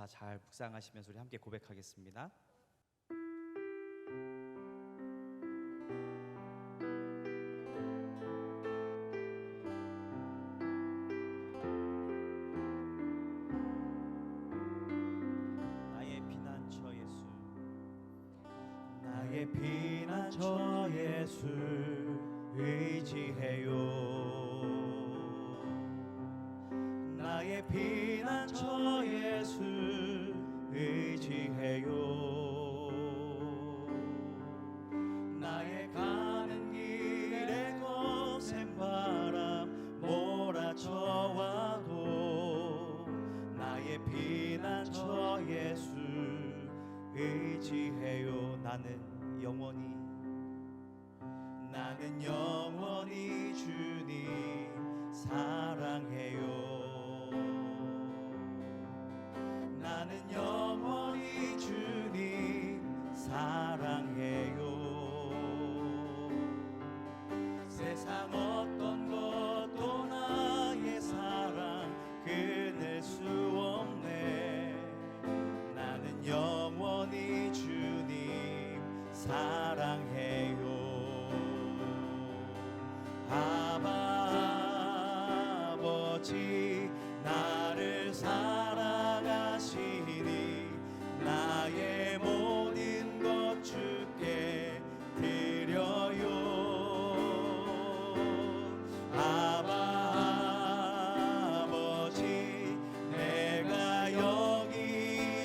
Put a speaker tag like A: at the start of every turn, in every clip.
A: 가사 잘 묵상하시면서 우리 함께 고백하겠습니다. 나의 피난처 예수, 나의 피난처 예수 의지해요. 나의 피난처 예수 의지해요. 나의 가는 길에 거센 바람 몰아쳐와도 나의 피난처 예수 의지해요. 나는 영원히 주님 사랑해요. 나는 영원히 주님 사랑해요. 세상 어떤 것도 나의 사랑 끊을 수 없네. 나는 영원히 주님 사랑해요. 아버지 나를 사랑하시니 나의 모든 것 주께 드려요. 아버지 내가 여기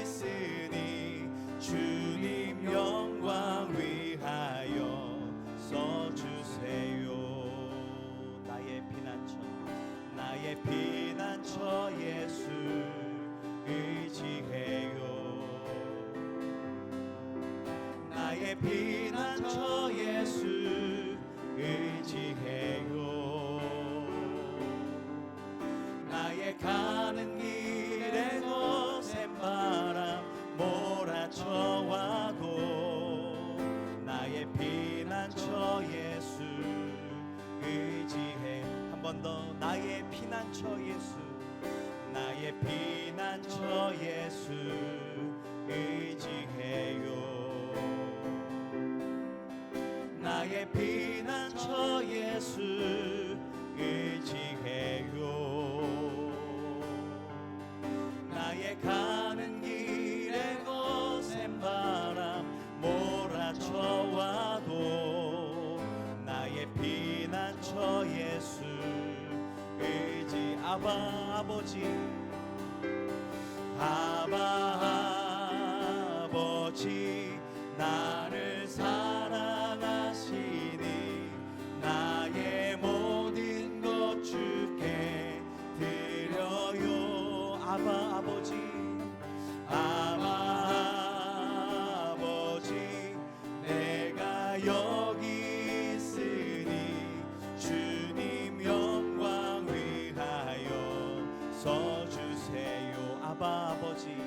A: 있으니 주님 영광 위하여 써주세요. 나의 피난처 예수 의지해요. 나의 피난처 예수 의지해요. 나의 가는 길에 거센 바람 몰아쳐와도 나의 피난처 예수 의지해. 한 번 더. 나의 피난처 예수, 나의 피난처 예수 의지해요. 나의 피난처 예수 의지해요. 나의 가는 길에 거센 바람 몰아쳐와도 나의 피난처 예수 의지. 아버지 나를 사랑하시니 나의 모든 것 주께 드려요. 아버지 내가 여기 있으니 주님 영광 위하여 써주세요. 아버지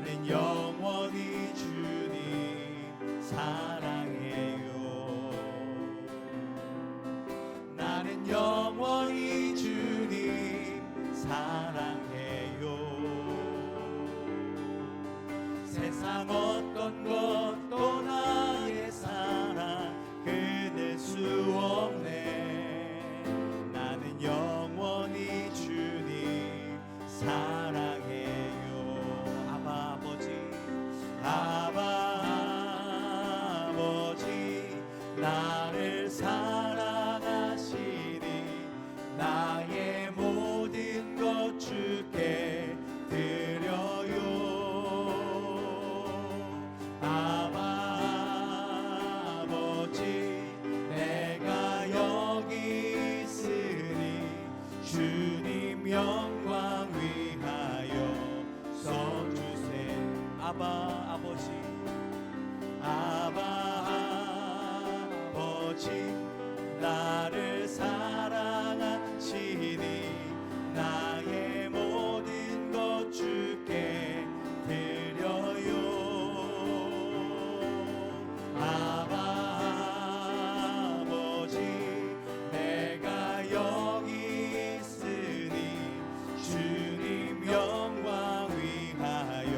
A: 나는 영원히 주님 사랑해요. 나는 영원히 주님 사랑해요. 세상 어떤 것도 나의 사랑 끊을 수 없네. 나는 영원히 주님 사랑해요. 아바 아버지, 아바 아버지, 나를 사랑하시니 나의 모든 것 주께 드려요. 아바 아버지, 내가 여기 있으니 주님 영광 위하여 써주세. 아바 아버지, 아바 아버지, 나를 사랑하시니 나의 모든 것 주께 드려요. 아바 아버지, 내가 여기 있으니 주님 영광 위하여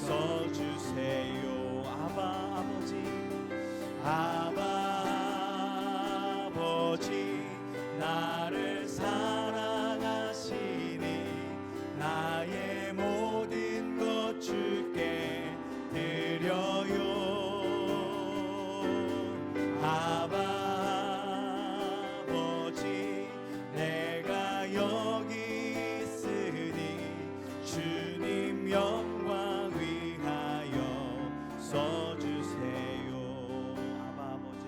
A: 써주세요. 아바 아버지, 아바 아버지, 나를 사랑하시니 나의 모든 것 주께 드려요. 아바 아버지, 내가 여기 있으니 주님 영광 위하여 써주세요. 아바 아버지,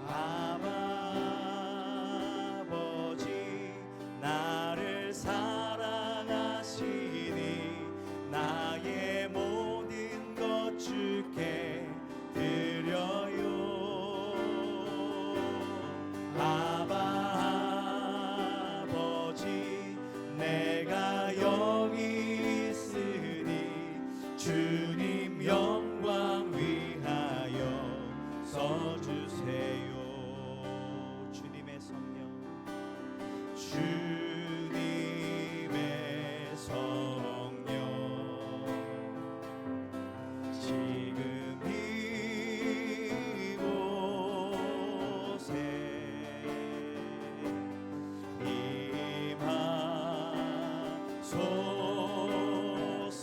A: 아바 아버지, 나를 사랑하시니 나의 모든 것 주께 드려요. 아바 아버지, 내가 여기 있으니 주님 영광 위하여 써주세요. 주님의 성령, 주님의 성령, 지금 이곳에 임하소서.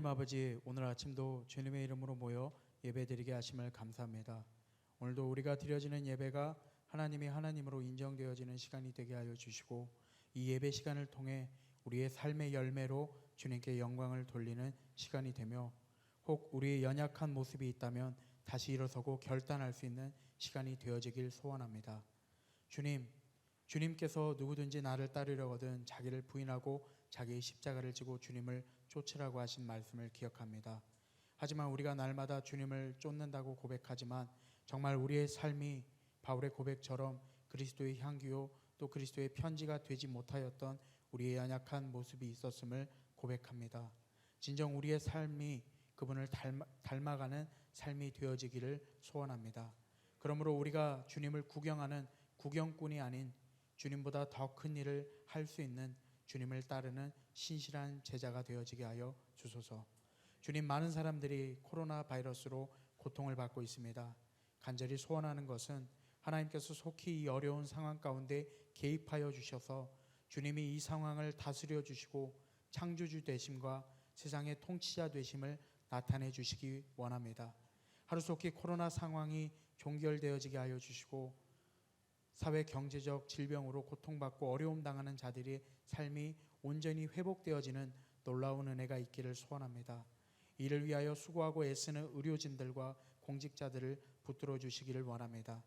B: 하나님 아버지, 오늘 아침도 주님의 이름으로 모여 예배드리게 하심을 감사합니다. 오늘도 우리가 드려지는 예배가 하나님이 하나님으로 인정되어지는 시간이 되게 하여 주시고, 이 예배 시간을 통해 우리의 삶의 열매로 주님께 영광을 돌리는 시간이 되며, 혹 우리의 연약한 모습이 있다면 다시 일어서고 결단할 수 있는 시간이 되어지길 소원합니다. 주님께서 누구든지 나를 따르려거든 자기를 부인하고 자기의 십자가를 지고 주님을 쫓으라고 하신 말씀을 기억합니다. 하지만 우리가 날마다 주님을 쫓는다고 고백하지만 정말 우리의 삶이 바울의 고백처럼 그리스도의 향기요 또 그리스도의 편지가 되지 못하였던 우리의 연약한 모습이 있었음을 고백합니다. 진정 우리의 삶이 그분을 닮아가는 삶이 되어지기를 소원합니다. 그러므로 우리가 주님을 구경하는 구경꾼이 아닌 주님보다 더 큰 일을 할 수 있는 주님을 따르는 신실한 제자가 되어지게 하여 주소서. 주님, 많은 사람들이 코로나 바이러스로 고통을 받고 있습니다. 간절히 소원하는 것은 하나님께서 속히 이 어려운 상황 가운데 개입하여 주셔서 주님이 이 상황을 다스려 주시고 창조주 되심과 세상의 통치자 되심을 나타내 주시기 원합니다. 하루속히 코로나 상황이 종결되어지게 하여 주시고 사회 경제적 질병으로 고통받고 어려움 당하는 자들의 삶이 온전히 회복되어지는 놀라운 은혜가 있기를 소원합니다. 이를 위하여 수고하고 애쓰는 의료진들과 공직자들을 붙들어 주시기를 원합니다.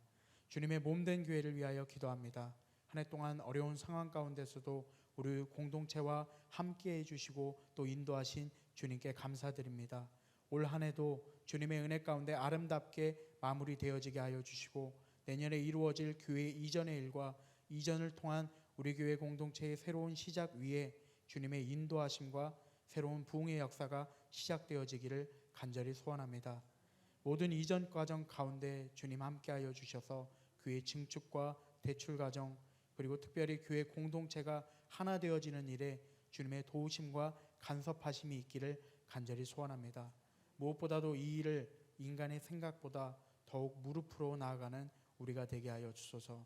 B: 주님의 몸된 교회를 위하여 기도합니다. 한 해 동안 어려운 상황 가운데서도 우리 공동체와 함께해 주시고 또 인도하신 주님께 감사드립니다. 올 한 해도 주님의 은혜 가운데 아름답게 마무리되어지게 하여 주시고 내년에 이루어질 교회 이전의 일과 이전을 통한 우리 교회 공동체의 새로운 시작 위에 주님의 인도하심과 새로운 부흥의 역사가 시작되어지기를 간절히 소원합니다. 모든 이전 과정 가운데 주님 함께하여 주셔서 교회 증축과 대출 과정 그리고 특별히 교회 공동체가 하나 되어지는 일에 주님의 도우심과 간섭하심이 있기를 간절히 소원합니다. 무엇보다도 이 일을 인간의 생각보다 더욱 무릎으로 나아가는 우리가 되게 하여 주소서.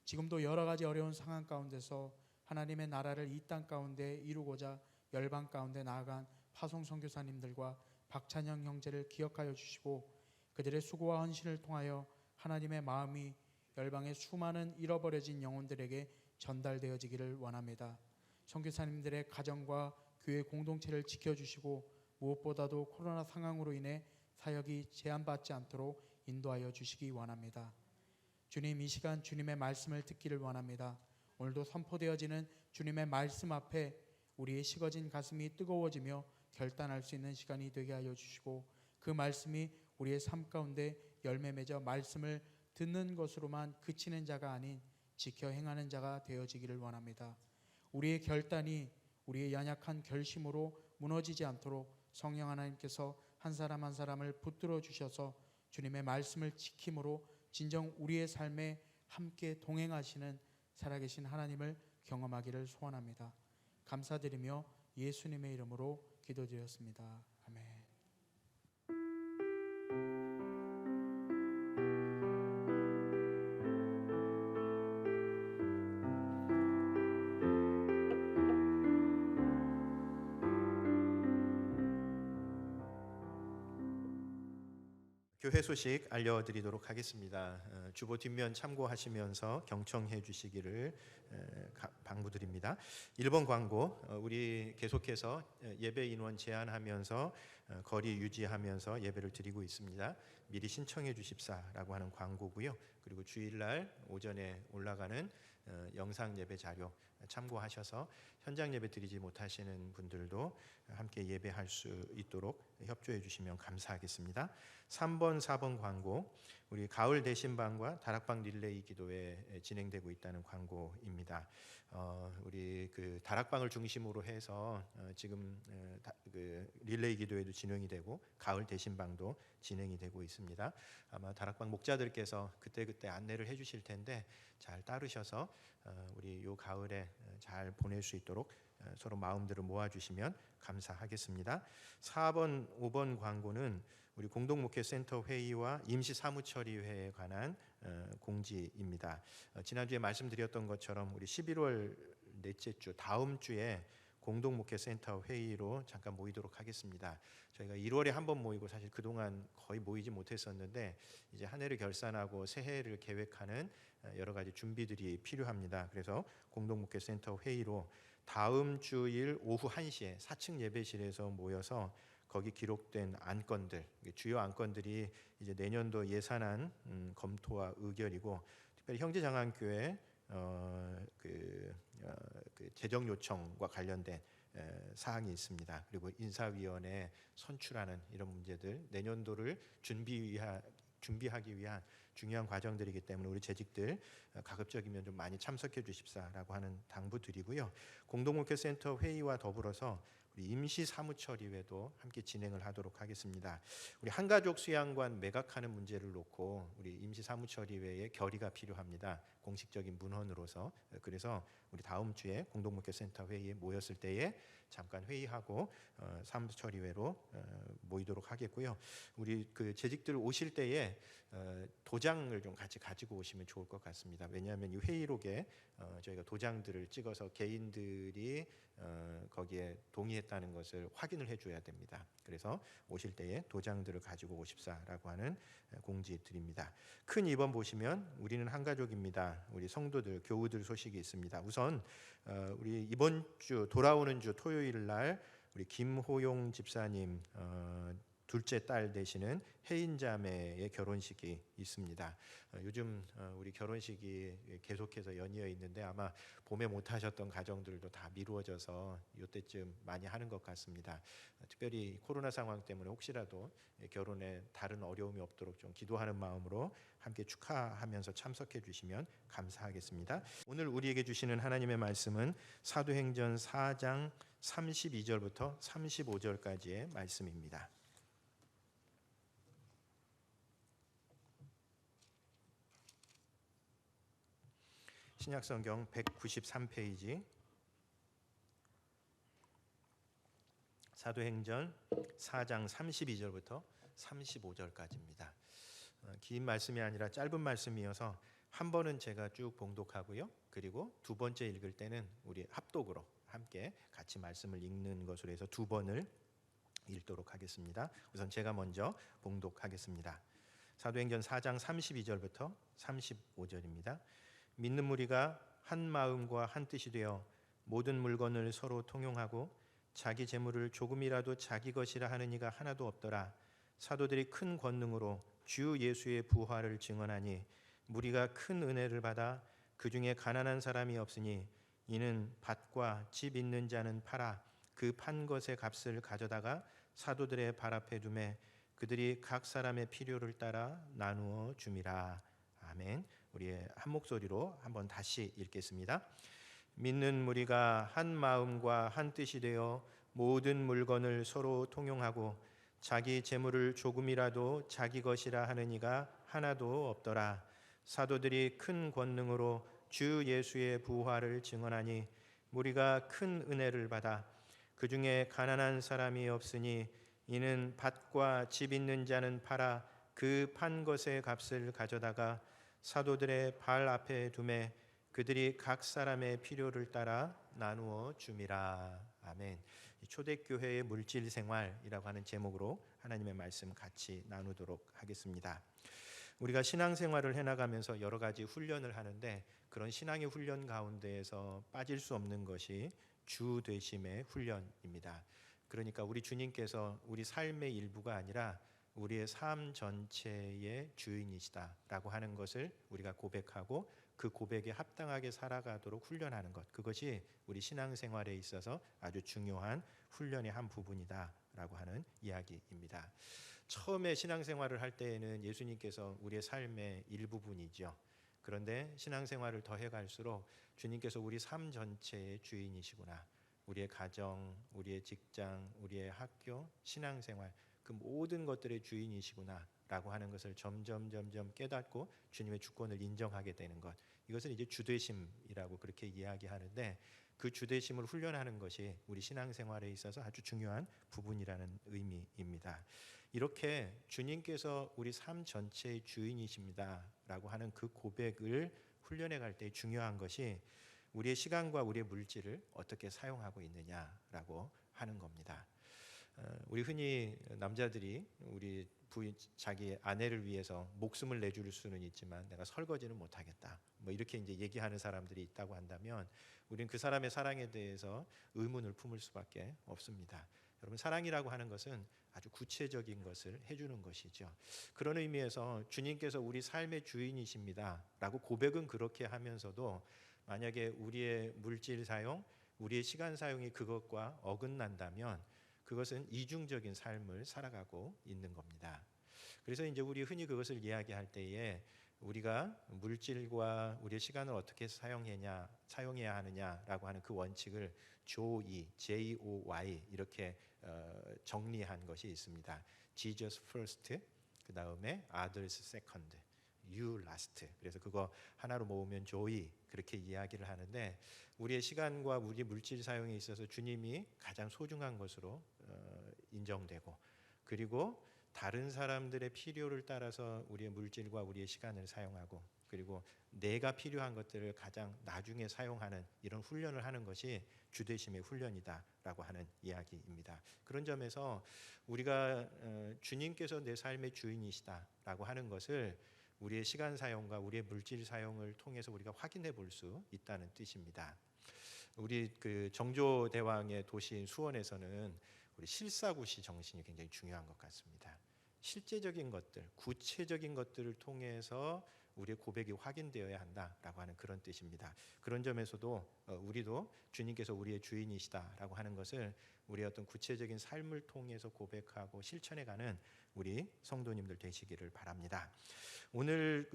B: 지금도 여러 가지 어려운 상황 가운데서 하나님의 나라를 이 땅 가운데 이루고자 열방 가운데 나아간 파송 선교사님들과 박찬영 형제를 기억하여 주시고 그들의 수고와 헌신을 통하여 하나님의 마음이 열방의 수많은 잃어버려진 영혼들에게 전달되어지기를 원합니다. 선교사님들의 가정과 교회 공동체를 지켜주시고 무엇보다도 코로나 상황으로 인해 사역이 제한받지 않도록 인도하여 주시기 원합니다. 주님, 이 시간 주님의 말씀을 듣기를 원합니다. 오늘도 선포되어지는 주님의 말씀 앞에 우리의 식어진 가슴이 뜨거워지며 결단할 수 있는 시간이 되게 하여 주시고 그 말씀이 우리의 삶 가운데 열매 맺어 말씀을 듣는 것으로만 그치는 자가 아닌 지켜 행하는 자가 되어지기를 원합니다. 우리의 결단이 우리의 연약한 결심으로 무너지지 않도록 성령 하나님께서 한 사람 한 사람을 붙들어 주셔서 주님의 말씀을 지킴으로 진정 우리의 삶에 함께 동행하시는 살아계신 하나님을 경험하기를 소원합니다. 감사드리며 예수님의 이름으로 기도드렸습니다. 아멘.
C: 교회 소식 알려드리도록 하겠습니다. 주보 뒷면 참고하시면서 경청해 주시기를 방부드립니다. 1번 광고, 우리 계속해서 예배 인원 제한하면서 거리 유지하면서 예배를 드리고 있습니다. 미리 신청해 주십사라고 하는 광고고요. 그리고 주일날 오전에 올라가는 영상 예배 자료 참고하셔서 현장 예배 드리지 못하시는 분들도 함께 예배할 수 있도록 협조해 주시면 감사하겠습니다. 3번, 4번 광고, 우리 가을 대신방과 다락방 릴레이 기도회 진행되고 있다는 광고입니다. 우리 그 다락방을 중심으로 해서 지금 그 릴레이 기도회도 진행이 되고 가을 대신방도 진행이 되고 있습니다. 아마 다락방 목자들께서 그때그때 안내를 해주실 텐데 잘 따르셔서 우리 요 가을에 잘 보낼 수 있도록 서로 마음들을 모아주시면 감사하겠습니다. 4번, 5번 광고는 우리 공동목회센터 회의와 임시사무처리회에 관한 공지입니다. 지난주에 말씀드렸던 것처럼 우리 11월 넷째 주 다음 주에 공동목회센터 회의로 잠깐 모이도록 하겠습니다. 저희가 1월에 한 번 모이고 사실 그동안 거의 모이지 못했었는데 이제 한 해를 결산하고 새해를 계획하는 여러 가지 준비들이 필요합니다. 그래서 공동목회센터 회의로 다음 주일 오후 1시에 4층 예배실에서 모여서 거기 기록된 안건들, 주요 안건들이 이제 내년도 예산안 검토와 의결이고, 특별히 형제장안교회 그 재정 요청과 관련된 사항이 있습니다. 그리고 인사위원회 선출하는 이런 문제들, 내년도를 준비하기 위한 중요한 과정들이기 때문에 우리 재직들 가급적이면 좀 많이 참석해 주십사라고 하는 당부드리고요. 공동목회센터 회의와 더불어서 우리 임시 사무처리회도 함께 진행을 하도록 하겠습니다. 우리 한가족 수양관 매각하는 문제를 놓고 우리 임시 사무처리회에 결의가 필요합니다. 공식적인 문헌으로서. 그래서 우리 다음 주에 공동목회센터 회의에 모였을 때에 잠깐 회의하고 사무처리회로 모이도록 하겠고요. 우리 그 재직들 오실 때에 도장을 좀 같이 가지고 오시면 좋을 것 같습니다. 왜냐하면 이 회의록에 저희가 도장들을 찍어서 개인들이 거기에 동의했다는 것을 확인을 해줘야 됩니다. 그래서 오실 때에 도장들을 가지고 오십사라고 하는 공지 드립니다. 큰 2번 보시면 우리는 한 가족입니다. 우리 성도들, 교우들 소식이 있습니다. 우선 우리 이번 주 돌아오는 주 토요일 날 우리 김호용 집사님 둘째 딸 되시는 혜인자매의 결혼식이 있습니다. 요즘 우리 결혼식이 계속해서 연이어 있는데 아마 봄에 못하셨던 가정들도 다 미루어져서 이때쯤 많이 하는 것 같습니다. 특별히 코로나 상황 때문에 혹시라도 결혼에 다른 어려움이 없도록 좀 기도하는 마음으로 함께 축하하면서 참석해 주시면 감사하겠습니다. 오늘 우리에게 주시는 하나님의 말씀은 사도행전 4장 32절부터 35절까지의 말씀입니다. 신약성경 193페이지 사도행전 4장 32절부터 35절까지입니다. 긴 말씀이 아니라 짧은 말씀이어서 한 번은 제가 쭉 봉독하고요. 그리고 두 번째 읽을 때는 우리 합독으로 함께 같이 말씀을 읽는 것으로 해서 두 번을 읽도록 하겠습니다. 우선 제가 먼저 봉독하겠습니다. 사도행전 4장 32절부터 35절입니다. 믿는 무리가 한 마음과 한 뜻이 되어 모든 물건을 서로 통용하고 자기 재물을 조금이라도 자기 것이라 하는 이가 하나도 없더라. 사도들이 큰 권능으로 주 예수의 부활을 증언하니 무리가 큰 은혜를 받아 그 중에 가난한 사람이 없으니 이는 밭과 집 있는 자는 팔아 그 판 것의 값을 가져다가 사도들의 발 앞에 두매 그들이 각 사람의 필요를 따라 나누어 줌이라. 아멘. 우리의 한 목소리로 한번 다시 읽겠습니다. 믿는 무리가 한 마음과 한 뜻이 되어 모든 물건을 서로 통용하고 자기 재물을 조금이라도 자기 것이라 하는 이가 하나도 없더라. 사도들이 큰 권능으로 주 예수의 부활을 증언하니 무리가 큰 은혜를 받아 그 중에 가난한 사람이 없으니 이는 밭과 집 있는 자는 팔아 그 판 것의 값을 가져다가 사도들의 발 앞에 두매 그들이 각 사람의 필요를 따라 나누어 줌이라. 아멘. 초대교회의 물질 생활이라고 하는 제목으로 하나님의 말씀 같이 나누도록 하겠습니다. 우리가 신앙생활을 해나가면서 여러 가지 훈련을 하는데 그런 신앙의 훈련 가운데에서 빠질 수 없는 것이 주 되심의 훈련입니다. 그러니까 우리 주님께서 우리 삶의 일부가 아니라 우리의 삶 전체의 주인이시다라고 하는 것을 우리가 고백하고 그 고백에 합당하게 살아가도록 훈련하는 것, 그것이 우리 신앙생활에 있어서 아주 중요한 훈련의 한 부분이다라고 하는 이야기입니다. 처음에 신앙생활을 할 때에는 예수님께서 우리의 삶의 일부분이죠. 그런데 신앙생활을 더 해갈수록 주님께서 우리 삶 전체의 주인이시구나. 우리의 가정, 우리의 직장, 우리의 학교, 신앙생활 그 모든 것들의 주인이시구나 라고 하는 것을 점점 깨닫고 주님의 주권을 인정하게 되는 것, 이것은 이제 주되심이라고 그렇게 이야기하는데 그 주되심을 훈련하는 것이 우리 신앙생활에 있어서 아주 중요한 부분이라는 의미입니다. 이렇게 주님께서 우리 삶 전체의 주인이십니다 라고 하는 그 고백을 훈련해 갈 때 중요한 것이 우리의 시간과 우리의 물질을 어떻게 사용하고 있느냐라고 하는 겁니다. 우리 흔히 남자들이 우리 부인 자기 아내를 위해서 목숨을 내줄 수는 있지만 내가 설거지는 못하겠다. 뭐 이렇게 이제 얘기하는 사람들이 있다고 한다면 우리는 그 사람의 사랑에 대해서 의문을 품을 수밖에 없습니다. 여러분, 사랑이라고 하는 것은 아주 구체적인 것을 해주는 것이죠. 그런 의미에서 주님께서 우리 삶의 주인이십니다라고 고백은 그렇게 하면서도 만약에 우리의 물질 사용, 우리의 시간 사용이 그것과 어긋난다면 그것은 이중적인 삶을 살아가고 있는 겁니다. 그래서 이제 우리 흔히 그것을 이야기할 때에 우리가 물질과 우리의 시간을 어떻게 사용해야 하느냐라고 하는 그 원칙을 JOY 이렇게 정리한 것이 있습니다. Jesus first, 그 다음에 others second, you last. 그래서 그거 하나로 모으면 joy 그렇게 이야기를 하는데 우리의 시간과 우리 물질 사용에 있어서 주님이 가장 소중한 것으로 인정되고 그리고 다른 사람들의 필요를 따라서 우리의 물질과 우리의 시간을 사용하고 그리고 내가 필요한 것들을 가장 나중에 사용하는 이런 훈련을 하는 것이 주되심의 훈련이다라고 하는 이야기입니다. 그런 점에서 우리가 주님께서 내 삶의 주인이시다라고 하는 것을 우리의 시간 사용과 우리의 물질 사용을 통해서 우리가 확인해 볼 수 있다는 뜻입니다. 우리 그 정조대왕의 도시인 수원에서는 우리 실사구시 정신이 굉장히 중요한 것 같습니다. 실제적인 것들, 구체적인 것들을 통해서 우리의 고백이 확인되어야 한다라고 하는 그런 뜻입니다. 그런 점에서도 우리도 주님께서 우리의 주인이시다라고 하는 것을 우리의 어떤 구체적인 삶을 통해서 고백하고 실천해가는 우리 성도님들 되시기를 바랍니다. 오늘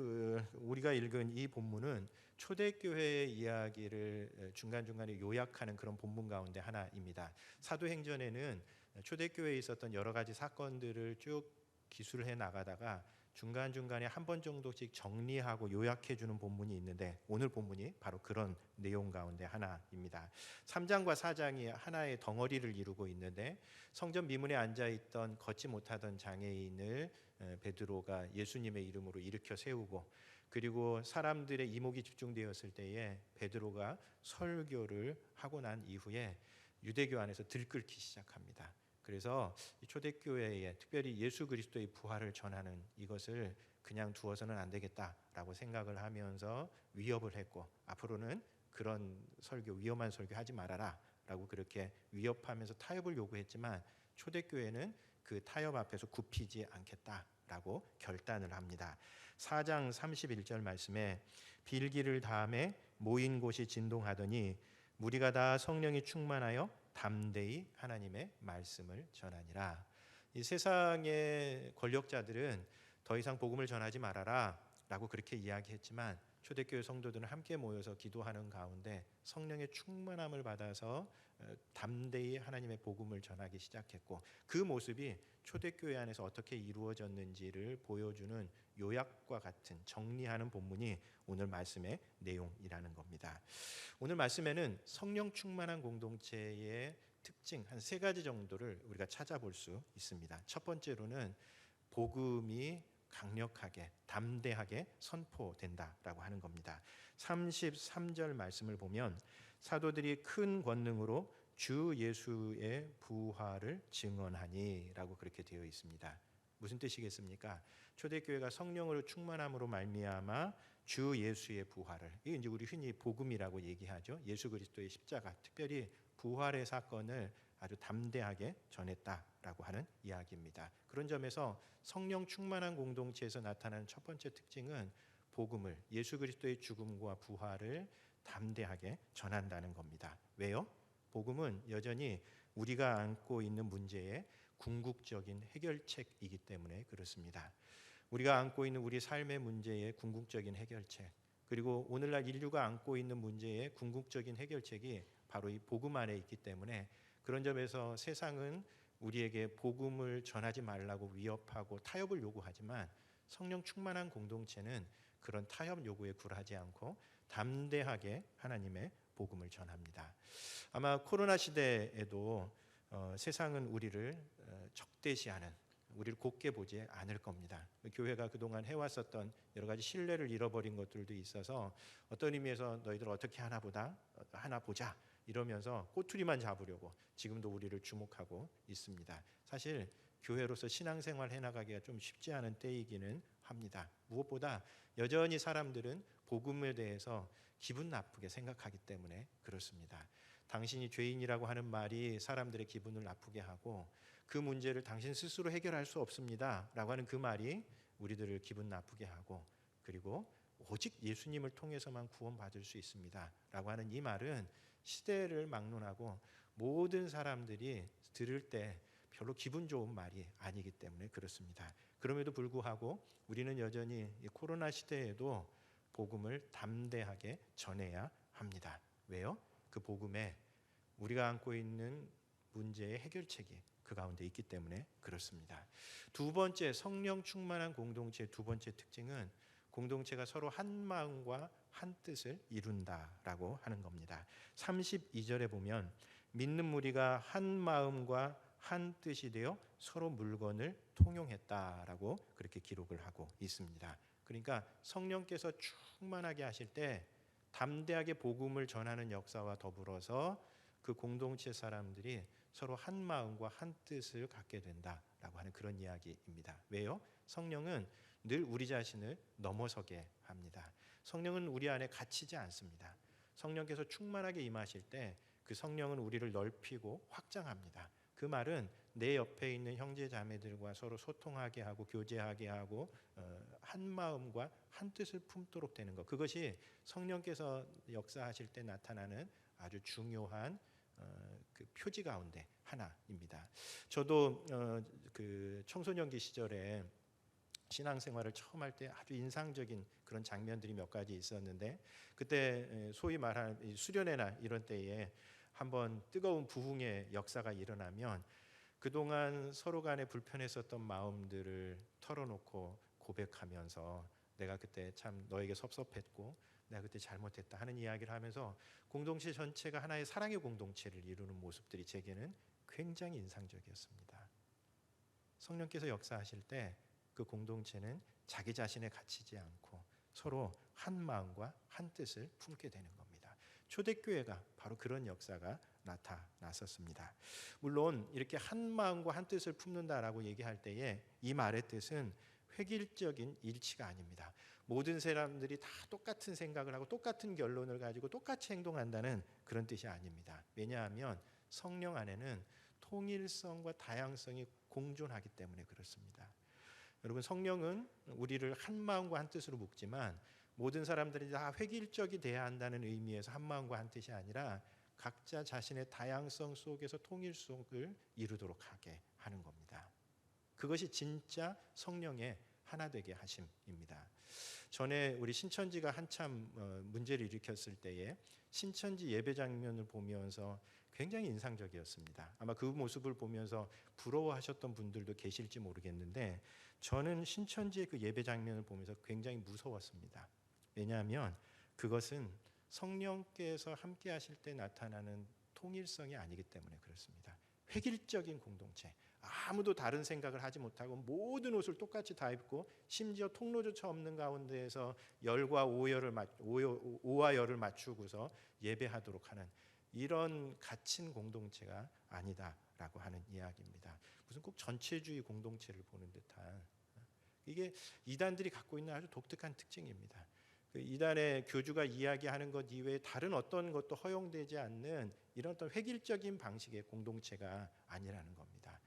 C: 우리가 읽은 이 본문은 초대교회의 이야기를 중간중간에 요약하는 그런 본문 가운데 하나입니다. 사도행전에는 초대교회에 있었던 여러 가지 사건들을 쭉 기술해 나가다가 중간중간에 한 번 정도씩 정리하고 요약해주는 본문이 있는데 오늘 본문이 바로 그런 내용 가운데 하나입니다. 3장과 4장이 하나의 덩어리를 이루고 있는데 성전 미문에 앉아있던 걷지 못하던 장애인을 베드로가 예수님의 이름으로 일으켜 세우고 그리고 사람들의 이목이 집중되었을 때에 베드로가 설교를 하고 난 이후에 유대교 안에서 들끓기 시작합니다. 그래서 초대교회에 특별히 예수 그리스도의 부활을 전하는 이것을 그냥 두어서는 안 되겠다라고 생각을 하면서 위협을 했고 앞으로는 그런 설교, 위험한 설교 하지 말아라 라고 그렇게 위협하면서 타협을 요구했지만 초대교회는 그 타협 앞에서 굽히지 않겠다라고 결단을 합니다. 4장 31절 말씀에 빌기를 다음에 모인 곳이 진동하더니 무리가 다 성령이 충만하여 담대히 하나님의 말씀을 전하니라. 이 세상의 권력자들은 더 이상 복음을 전하지 말아라 라고 그렇게 이야기했지만 초대교회 성도들은 함께 모여서 기도하는 가운데 성령의 충만함을 받아서 담대히 하나님의 복음을 전하기 시작했고 그 모습이 초대교회 안에서 어떻게 이루어졌는지를 보여주는 요약과 같은 정리하는 본문이 오늘 말씀의 내용이라는 겁니다. 오늘 말씀에는 성령 충만한 공동체의 특징 한 3가지 정도를 우리가 찾아볼 수 있습니다. 첫 번째로는 복음이 강력하게 담대하게 선포된다라고 하는 겁니다. 33절 말씀을 보면 사도들이 큰 권능으로 주 예수의 부활을 증언하니라고 그렇게 되어 있습니다. 무슨 뜻이겠습니까? 초대교회가 성령으로 충만함으로 말미암아 주 예수의 부활을, 이게 이제 우리 흔히 복음이라고 얘기하죠. 예수 그리스도의 십자가, 특별히 부활의 사건을 아주 담대하게 전했다라고 하는 이야기입니다. 그런 점에서 성령 충만한 공동체에서 나타나는 첫 번째 특징은 복음을, 예수 그리스도의 죽음과 부활을 담대하게 전한다는 겁니다. 왜요? 복음은 여전히 우리가 안고 있는 문제의 궁극적인 해결책이기 때문에 그렇습니다. 우리가 안고 있는 우리 삶의 문제의 궁극적인 해결책, 그리고 오늘날 인류가 안고 있는 문제의 궁극적인 해결책이 바로 이 복음 안에 있기 때문에 그런 점에서 세상은 우리에게 복음을 전하지 말라고 위협하고 타협을 요구하지만 성령 충만한 공동체는 그런 타협 요구에 굴하지 않고 담대하게 하나님의 복음을 전합니다. 아마 코로나 시대에도 세상은 우리를 적대시하는, 우리를 곱게 보지 않을 겁니다. 교회가 그동안 해왔었던 여러 가지 신뢰를 잃어버린 것들도 있어서 어떤 의미에서 너희들 어떻게 하나 보자 이러면서 꼬투리만 잡으려고 지금도 우리를 주목하고 있습니다. 사실 교회로서 신앙생활 해나가기가 좀 쉽지 않은 때이기는 합니다. 무엇보다 여전히 사람들은 복음에 대해서 기분 나쁘게 생각하기 때문에 그렇습니다. 당신이 죄인이라고 하는 말이 사람들의 기분을 나쁘게 하고 그 문제를 당신 스스로 해결할 수 없습니다 라고 하는 그 말이 우리들을 기분 나쁘게 하고, 그리고 오직 예수님을 통해서만 구원받을 수 있습니다 라고 하는 이 말은 시대를 막론하고 모든 사람들이 들을 때 별로 기분 좋은 말이 아니기 때문에 그렇습니다. 그럼에도 불구하고 우리는 여전히 이 코로나 시대에도 복음을 담대하게 전해야 합니다. 왜요? 그 복음에 우리가 안고 있는 문제의 해결책이 그 가운데 있기 때문에 그렇습니다. 두 번째, 성령 충만한 공동체의 두 번째 특징은 공동체가 서로 한 마음과 한 뜻을 이룬다라고 하는 겁니다. 32절에 보면 믿는 무리가 한 마음과 한 뜻이 되어 서로 물건을 통용했다라고 그렇게 기록을 하고 있습니다. 그러니까 성령께서 충만하게 하실 때 담대하게 복음을 전하는 역사와 더불어서 그 공동체 사람들이 서로 한 마음과 한 뜻을 갖게 된다라고 하는 그런 이야기입니다. 왜요? 성령은 늘 우리 자신을 넘어서게 합니다. 성령은 우리 안에 갇히지 않습니다. 성령께서 충만하게 임하실 때 그 성령은 우리를 넓히고 확장합니다. 그 말은 내 옆에 있는 형제 자매들과 서로 소통하게 하고 교제하게 하고 한 마음과 한 뜻을 품도록 되는 것, 그것이 성령께서 역사하실 때 나타나는 아주 중요한 그 표지 가운데 하나입니다. 저도 그 청소년기 시절에 신앙생활을 처음 할 때 아주 인상적인 그런 장면들이 몇 가지 있었는데, 그때 소위 말하는 수련회나 이런 때에 한번 뜨거운 부흥의 역사가 일어나면 그동안 서로 간에 불편했었던 마음들을 털어놓고 고백하면서 내가 그때 참 너에게 섭섭했고 내가 그때 잘못했다 하는 이야기를 하면서 공동체 전체가 하나의 사랑의 공동체를 이루는 모습들이 제게는 굉장히 인상적이었습니다. 성령께서 역사하실 때 그 공동체는 자기 자신에 갇히지 않고 서로 한 마음과 한 뜻을 품게 되는 겁니다. 초대교회가 바로 그런 역사가 나타났었습니다. 물론 이렇게 한 마음과 한 뜻을 품는다라고 얘기할 때에 이 말의 뜻은 획일적인 일치가 아닙니다. 모든 사람들이 다 똑같은 생각을 하고 똑같은 결론을 가지고 똑같이 행동한다는 그런 뜻이 아닙니다. 왜냐하면 성령 안에는 통일성과 다양성이 공존하기 때문에 그렇습니다. 여러분, 성령은 우리를 한 마음과 한 뜻으로 묶지만 모든 사람들이 다 획일적이 돼야 한다는 의미에서 한 마음과 한 뜻이 아니라 각자 자신의 다양성 속에서 통일성을 이루도록 하게 하는 겁니다. 그것이 진짜 성령의 하나 되게 하심입니다. 전에 우리 신천지가 한참 문제를 일으켰을 때에 신천지 예배 장면을 보면서 굉장히 인상적이었습니다. 아마 그 모습을 보면서 부러워하셨던 분들도 계실지 모르겠는데 저는 신천지의 그 예배 장면을 보면서 굉장히 무서웠습니다. 왜냐하면 그것은 성령께서 함께 하실 때 나타나는 통일성이 아니기 때문에 그렇습니다. 획일적인 공동체, 아무도 다른 생각을 하지 못하고 모든 옷을 똑같이 다 입고 심지어 통로조차 없는 가운데에서 열과 오와 열을 맞추고서 예배하도록 하는 이런 갇힌 공동체가 아니다라고 하는 이야기입니다. 무슨 꼭 전체주의 공동체를 보는 듯한, 이게 이단들이 갖고 있는 아주 독특한 특징입니다. 그 이단의 교주가 이야기하는 것 이외에 다른 어떤 것도 허용되지 않는 이런 어떤 획일적인 방식의 공동체가 아니라는 겁니다.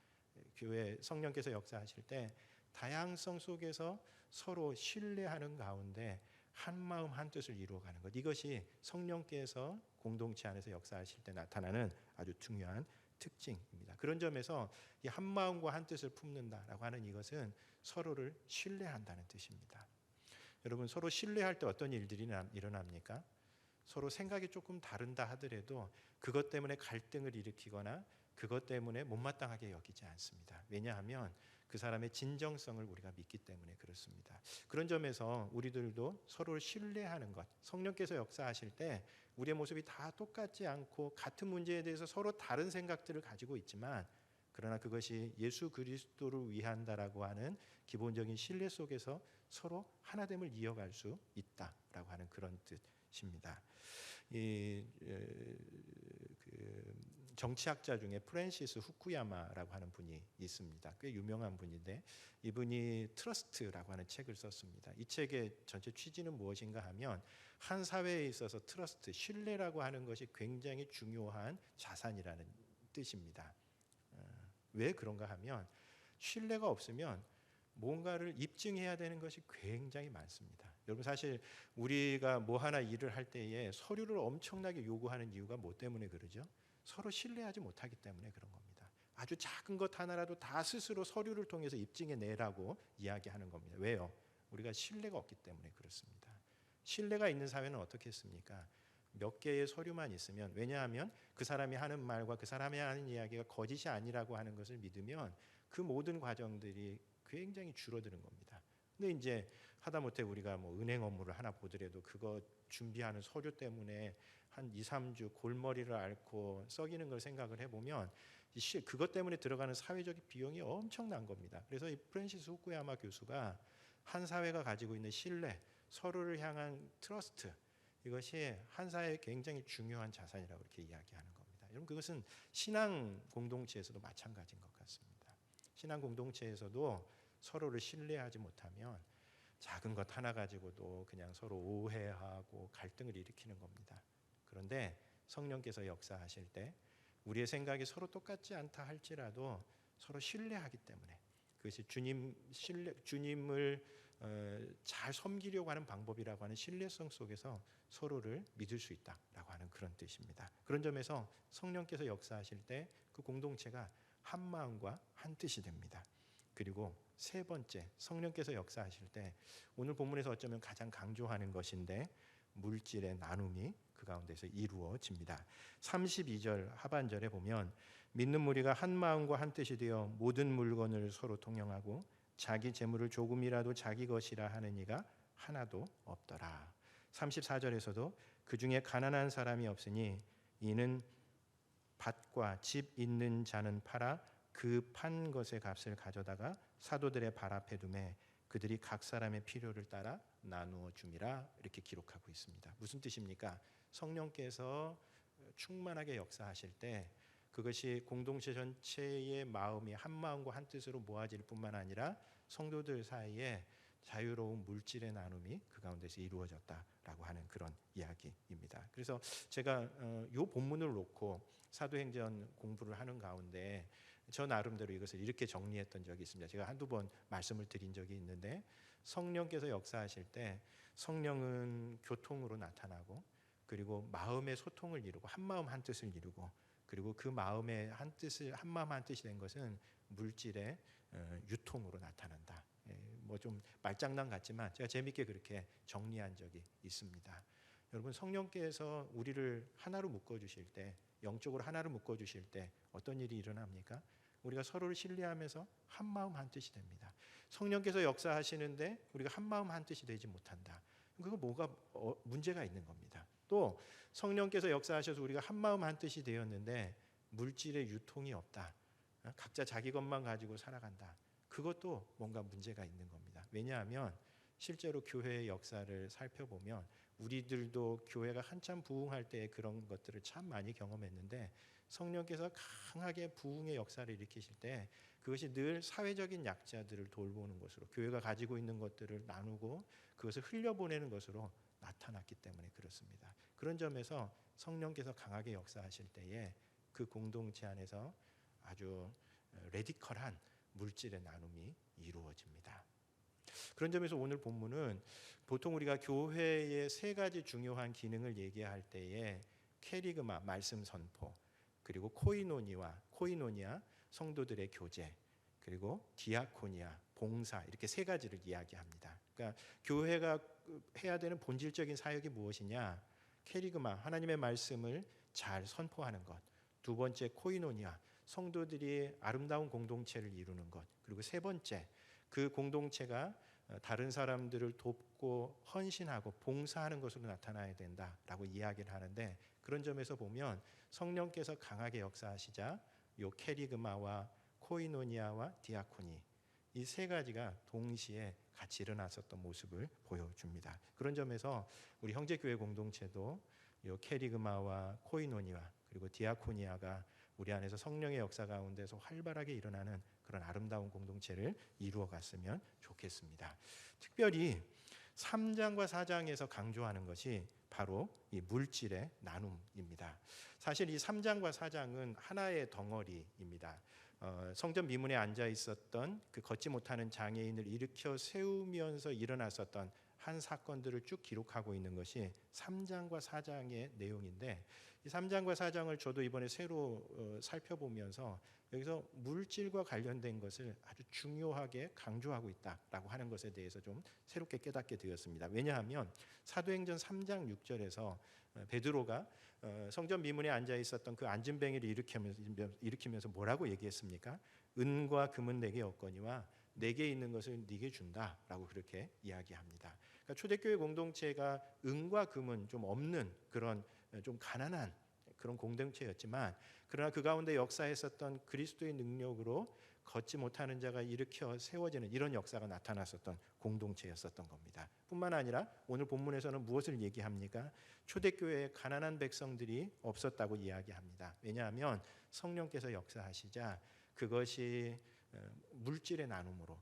C: 교회 성령께서 역사하실 때 다양성 속에서 서로 신뢰하는 가운데 한 마음 한 뜻을 이루어가는 것, 이것이 성령께서 공동체 안에서 역사하실 때 나타나는 아주 중요한 특징입니다. 그런 점에서 이 한 마음과 한 뜻을 품는다라고 하는 이것은 서로를 신뢰한다는 뜻입니다. 여러분, 서로 신뢰할 때 어떤 일들이 일어납니까? 서로 생각이 조금 다른다 하더라도 그것 때문에 갈등을 일으키거나 그것 때문에 못마땅하게 여기지 않습니다. 왜냐하면 그 사람의 진정성을 우리가 믿기 때문에 그렇습니다. 그런 점에서 우리들도 서로를 신뢰하는 것, 성령께서 역사하실 때 우리의 모습이 다 똑같지 않고 같은 문제에 대해서 서로 다른 생각들을 가지고 있지만 그러나 그것이 예수 그리스도를 위한다라고 하는 기본적인 신뢰 속에서 서로 하나됨을 이어갈 수 있다라고 하는 그런 뜻입니다. 그 정치학자 중에 프랜시스 후쿠야마라고 하는 분이 있습니다. 꽤 유명한 분인데 이분이 트러스트라고 하는 책을 썼습니다. 이 책의 전체 취지는 무엇인가 하면 한 사회에 있어서 트러스트, 신뢰라고 하는 것이 굉장히 중요한 자산이라는 뜻입니다. 왜 그런가 하면 신뢰가 없으면 뭔가를 입증해야 되는 것이 굉장히 많습니다. 여러분 사실 우리가 뭐 하나 일을 할 때에 서류를 엄청나게 요구하는 이유가 뭐 때문에 그러죠? 서로 신뢰하지 못하기 때문에 그런 겁니다. 아주 작은 것 하나라도 다 스스로 서류를 통해서 입증해 내라고 이야기하는 겁니다. 왜요? 우리가 신뢰가 없기 때문에 그렇습니다. 신뢰가 있는 사회는 어떻겠습니까? 몇 개의 서류만 있으면, 왜냐하면 그 사람이 하는 말과 그 사람이 하는 이야기가 거짓이 아니라고 하는 것을 믿으면 그 모든 과정들이 굉장히 줄어드는 겁니다. 근데 이제 하다못해 우리가 뭐 은행 업무를 하나 보더라도 그거 준비하는 서류 때문에 한 2, 3주 골머리를 앓고 썩이는 걸 생각을 해보면 그것 때문에 들어가는 사회적 비용이 엄청난 겁니다. 그래서 이 프랜시스 후쿠야마 교수가 한 사회가 가지고 있는 신뢰, 서로를 향한 트러스트, 이것이 한 사회의 굉장히 중요한 자산이라고 이렇게 이야기하는 겁니다. 여러분 그것은 신앙 공동체에서도 마찬가지인 것 같습니다. 신앙 공동체에서도 서로를 신뢰하지 못하면 작은 것 하나 가지고도 그냥 서로 오해하고 갈등을 일으키는 겁니다. 그런데 성령께서 역사하실 때 우리의 생각이 서로 똑같지 않다 할지라도 서로 신뢰하기 때문에 그것이 주님을 잘 섬기려고 하는 방법이라고 하는 신뢰성 속에서 서로를 믿을 수 있다라고 하는 그런 뜻입니다. 그런 점에서 성령께서 역사하실 때 그 공동체가 한 마음과 한 뜻이 됩니다. 그리고 세 번째, 성령께서 역사하실 때 오늘 본문에서 어쩌면 가장 강조하는 것인데 물질의 나눔이 그 가운데서 이루어집니다. 32절 하반절에 보면 믿는 무리가 한 마음과 한 뜻이 되어 모든 물건을 서로 통용하고 자기 재물을 조금이라도 자기 것이라 하는 이가 하나도 없더라. 34절에서도 그 중에 가난한 사람이 없으니 이는 밭과 집 있는 자는 팔아 그 판 것의 값을 가져다가 사도들의 발 앞에 두매 그들이 각 사람의 필요를 따라 나누어 줌이라 이렇게 기록하고 있습니다. 무슨 뜻입니까? 성령께서 충만하게 역사하실 때 그것이 공동체 전체의 마음이 한 마음과 한 뜻으로 모아질 뿐만 아니라 성도들 사이에 자유로운 물질의 나눔이 그 가운데서 이루어졌다라고 하는 그런 이야기입니다. 그래서 제가 이 본문을 놓고 사도행전 공부를 하는 가운데 저 나름대로 이것을 이렇게 정리했던 적이 있습니다. 제가 한두 번 말씀을 드린 적이 있는데 성령께서 역사하실 때 성령은 교통으로 나타나고 그리고 마음의 소통을 이루고 한 마음 한 뜻을 이루고 그리고 그 마음의 한 뜻을 한 마음 한 뜻이 된 것은 물질의 유통으로 나타난다. 뭐 좀 말장난 같지만 제가 재밌게 그렇게 정리한 적이 있습니다. 여러분 성령께서 우리를 하나로 묶어 주실 때 영적으로 하나로 묶어 주실 때 어떤 일이 일어납니까? 우리가 서로를 신뢰하면서 한 마음 한 뜻이 됩니다. 성령께서 역사하시는데 우리가 한 마음 한 뜻이 되지 못한다. 그거 뭐가 문제가 있는 겁니다. 또 성령께서 역사하셔서 우리가 한 마음 한 뜻이 되었는데 물질의 유통이 없다. 각자 자기 것만 가지고 살아간다. 그것도 뭔가 문제가 있는 겁니다. 왜냐하면 실제로 교회의 역사를 살펴보면 우리들도 교회가 한참 부흥할 때 그런 것들을 참 많이 경험했는데 성령께서 강하게 부흥의 역사를 일으키실 때 그것이 늘 사회적인 약자들을 돌보는 것으로 교회가 가지고 있는 것들을 나누고 그것을 흘려보내는 것으로 나타났기 때문에 그렇습니다. 그런 점에서 성령께서 강하게 역사하실 때에 그 공동체 안에서 아주 레디컬한 물질의 나눔이 이루어집니다. 그런 점에서 오늘 본문은 보통 우리가 교회의 세 가지 중요한 기능을 얘기할 때에 캐리그마 말씀 선포 그리고 코이노니아 성도들의 교제 그리고 디아코니아 봉사 이렇게 세 가지를 이야기합니다. 그러니까 교회가 해야 되는 본질적인 사역이 무엇이냐? 캐리그마 하나님의 말씀을 잘 선포하는 것. 두 번째 코이노니아 성도들이 아름다운 공동체를 이루는 것. 그리고 세 번째 그 공동체가 다른 사람들을 돕고 헌신하고 봉사하는 것으로 나타나야 된다라고 이야기를 하는데 그런 점에서 보면 성령께서 강하게 역사하시자 요 캐리그마와 코이노니아와 디아코니, 이 세 가지가 동시에 같이 일어났었던 모습을 보여줍니다. 그런 점에서 우리 형제교회 공동체도 이 캐리그마와 코이노니아 그리고 디아코니아가 우리 안에서 성령의 역사 가운데서 활발하게 일어나는 그런 아름다운 공동체를 이루어 갔으면 좋겠습니다. 특별히 3장과 4장에서 강조하는 것이 바로 이 물질의 나눔입니다. 사실 이 3장과 4장은 하나의 덩어리입니다. 성전 미문에 앉아 있었던 그 걷지 못하는 장애인을 일으켜 세우면서 일어났었던 한 사건들을 쭉 기록하고 있는 것이 3장과 4장의 내용인데, 이 3장과 4장을 저도 이번에 새로 살펴보면서 여기서 물질과 관련된 것을 아주 중요하게 강조하고 있다라고 하는 것에 대해서 좀 새롭게 깨닫게 되었습니다. 왜냐하면 사도행전 3장 6절에서 베드로가 성전 미문에 앉아 있었던 그 안진뱅이를 일으키면서 뭐라고 얘기했습니까? 은과 금은 내게 없거니와 내게 있는 것을 네게 준다라고 그렇게 이야기합니다. 그러니까 초대교회 공동체가 은과 금은 좀 없는 그런 좀 가난한 그런 공동체였지만, 그러나 그 가운데 역사했었던 그리스도의 능력으로 걷지 못하는 자가 일으켜 세워지는 이런 역사가 나타났었던 공동체였었던 겁니다. 뿐만 아니라 오늘 본문에서는 무엇을 얘기합니까? 초대교회에 가난한 백성들이 없었다고 이야기합니다. 왜냐하면 성령께서 역사하시자 그것이 물질의 나눔으로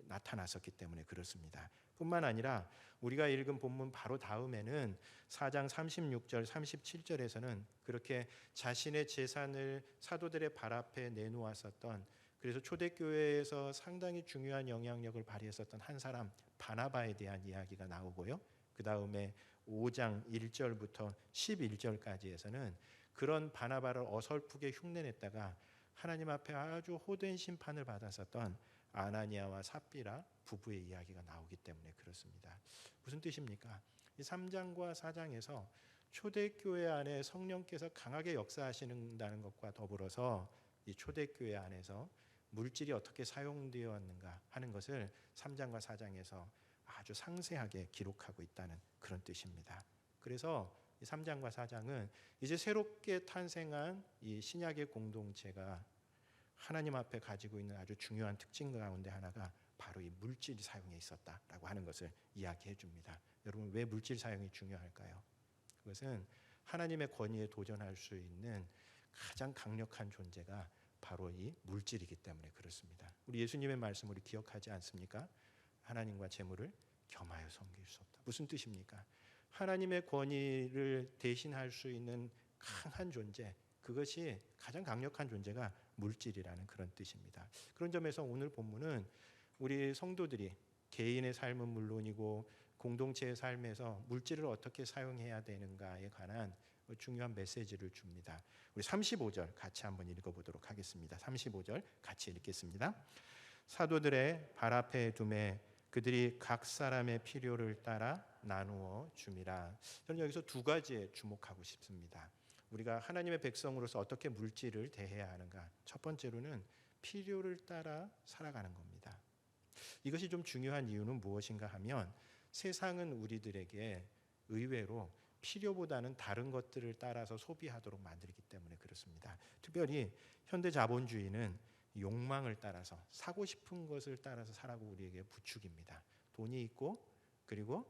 C: 나타났었기 때문에 그렇습니다. 뿐만 아니라 우리가 읽은 본문 바로 다음에는 4장 36절 37절에서는 그렇게 자신의 재산을 사도들의 발 앞에 내놓았었던, 그래서 초대교회에서 상당히 중요한 영향력을 발휘했었던 한 사람 바나바에 대한 이야기가 나오고요. 그 다음에 5장 1절부터 11절까지에서는 그런 바나바를 어설프게 흉내냈다가 하나님 앞에 아주 호된 심판을 받았었던 아나니아와 삽비라 부부의 이야기가 나오기 때문에 그렇습니다. 무슨 뜻입니까? 이 3장과 4장에서 초대교회 안에 성령께서 강하게 역사하시는다는 것과 더불어서 이 초대교회 안에서 물질이 어떻게 사용되었는가 하는 것을 3장과 4장에서 아주 상세하게 기록하고 있다는 그런 뜻입니다. 그래서 이 3장과 4장은 이제 새롭게 탄생한 이 신약의 공동체가 하나님 앞에 가지고 있는 아주 중요한 특징 가운데 하나가 바로 이 물질 사용에 있었다라고 하는 것을 이야기해 줍니다. 여러분, 왜 물질 사용이 중요할까요? 그것은 하나님의 권위에 도전할 수 있는 가장 강력한 존재가 바로 이 물질이기 때문에 그렇습니다. 우리 예수님의 말씀 우리 기억하지 않습니까? 하나님과 재물을 겸하여 섬길 수 없다. 무슨 뜻입니까? 하나님의 권위를 대신할 수 있는 강한 존재, 그것이 가장 강력한 존재가 물질이라는 그런 뜻입니다. 그런 점에서 오늘 본문은 우리 성도들이 개인의 삶은 물론이고 공동체의 삶에서 물질을 어떻게 사용해야 되는가에 관한 중요한 메시지를 줍니다. 우리 35절 같이 한번 읽어보도록 하겠습니다. 35절 같이 읽겠습니다. 사도들의 발 앞에 두매 그들이 각 사람의 필요를 따라 나누어 줌이라. 저는 여기서 두 가지에 주목하고 싶습니다. 우리가 하나님의 백성으로서 어떻게 물질을 대해야 하는가. 첫 번째로는 필요를 따라 살아가는 겁니다. 이것이 좀 중요한 이유는 무엇인가 하면 세상은 우리들에게 의외로 필요보다는 다른 것들을 따라서 소비하도록 만들기 때문에 그렇습니다. 특별히 현대 자본주의는 욕망을 따라서 사고 싶은 것을 따라서 살라고 우리에게 부추깁니다. 돈이 있고 그리고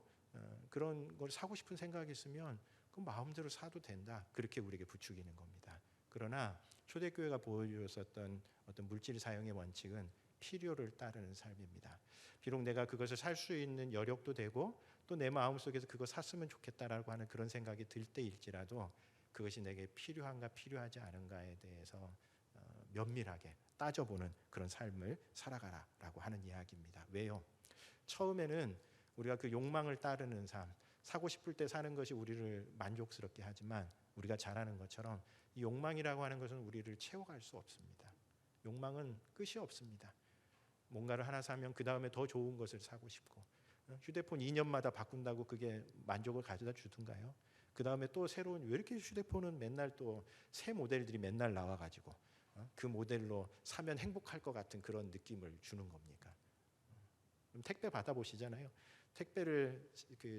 C: 그런 걸 사고 싶은 생각이 있으면 그 마음대로 사도 된다. 그렇게 우리에게 부추기는 겁니다. 그러나 초대교회가 보여주었던 어떤 물질 사용의 원칙은 필요를 따르는 삶입니다. 비록 내가 그것을 살 수 있는 여력도 되고 또 내 마음속에서 그거 샀으면 좋겠다라고 하는 그런 생각이 들 때일지라도 그것이 내게 필요한가 필요하지 않은가에 대해서 면밀하게 따져보는 그런 삶을 살아가라라고 하는 이야기입니다. 왜요? 처음에는 우리가 그 욕망을 따르는 삶, 사고 싶을 때 사는 것이 우리를 만족스럽게 하지만 우리가 잘 아는 것처럼 이 욕망이라고 하는 것은 우리를 채워갈 수 없습니다. 욕망은 끝이 없습니다. 뭔가를 하나 사면 그 다음에 더 좋은 것을 사고 싶고, 휴대폰 2년마다 바꾼다고 그게 만족을 가져다 주던가요? 그 다음에 또 새로운, 왜 이렇게 휴대폰은 맨날 또 새 모델들이 맨날 나와가지고 그 모델로 사면 행복할 것 같은 그런 느낌을 주는 겁니까? 택배 받아보시잖아요. 택배를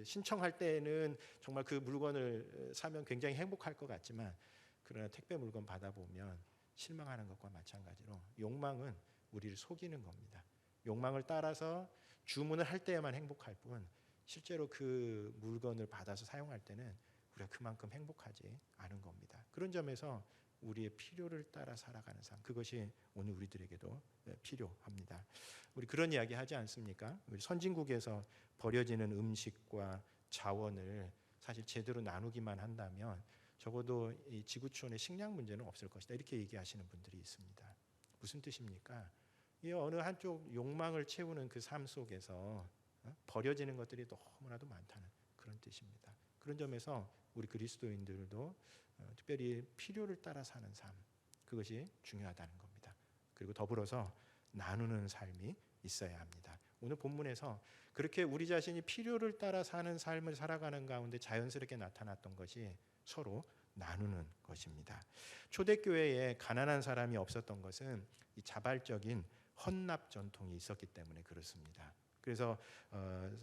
C: 신청할 때는 정말 그 물건을 사면 굉장히 행복할 것 같지만, 그러나 택배 물건 받아보면 실망하는 것과 마찬가지로 욕망은 우리를 속이는 겁니다. 욕망을 따라서 주문을 할 때에만 행복할 뿐 실제로 그 물건을 받아서 사용할 때는 우리가 그만큼 행복하지 않은 겁니다. 그런 점에서 우리의 필요를 따라 살아가는 삶, 그것이 오늘 우리들에게도 필요합니다. 우리 그런 이야기 하지 않습니까? 우리 선진국에서 버려지는 음식과 자원을 사실 제대로 나누기만 한다면 적어도 이 지구촌의 식량 문제는 없을 것이다, 이렇게 얘기하시는 분들이 있습니다. 무슨 뜻입니까? 이 어느 한쪽 욕망을 채우는 그 삶 속에서 버려지는 것들이 너무나도 많다는 그런 뜻입니다. 그런 점에서 우리 그리스도인들도 특별히 필요를 따라 사는 삶, 그것이 중요하다는 겁니다. 그리고 더불어서 나누는 삶이 있어야 합니다. 오늘 본문에서 그렇게 우리 자신이 필요를 따라 사는 삶을 살아가는 가운데 자연스럽게 나타났던 것이 서로 나누는 것입니다. 초대교회에 가난한 사람이 없었던 것은 이 자발적인 헌납 전통이 있었기 때문에 그렇습니다. 그래서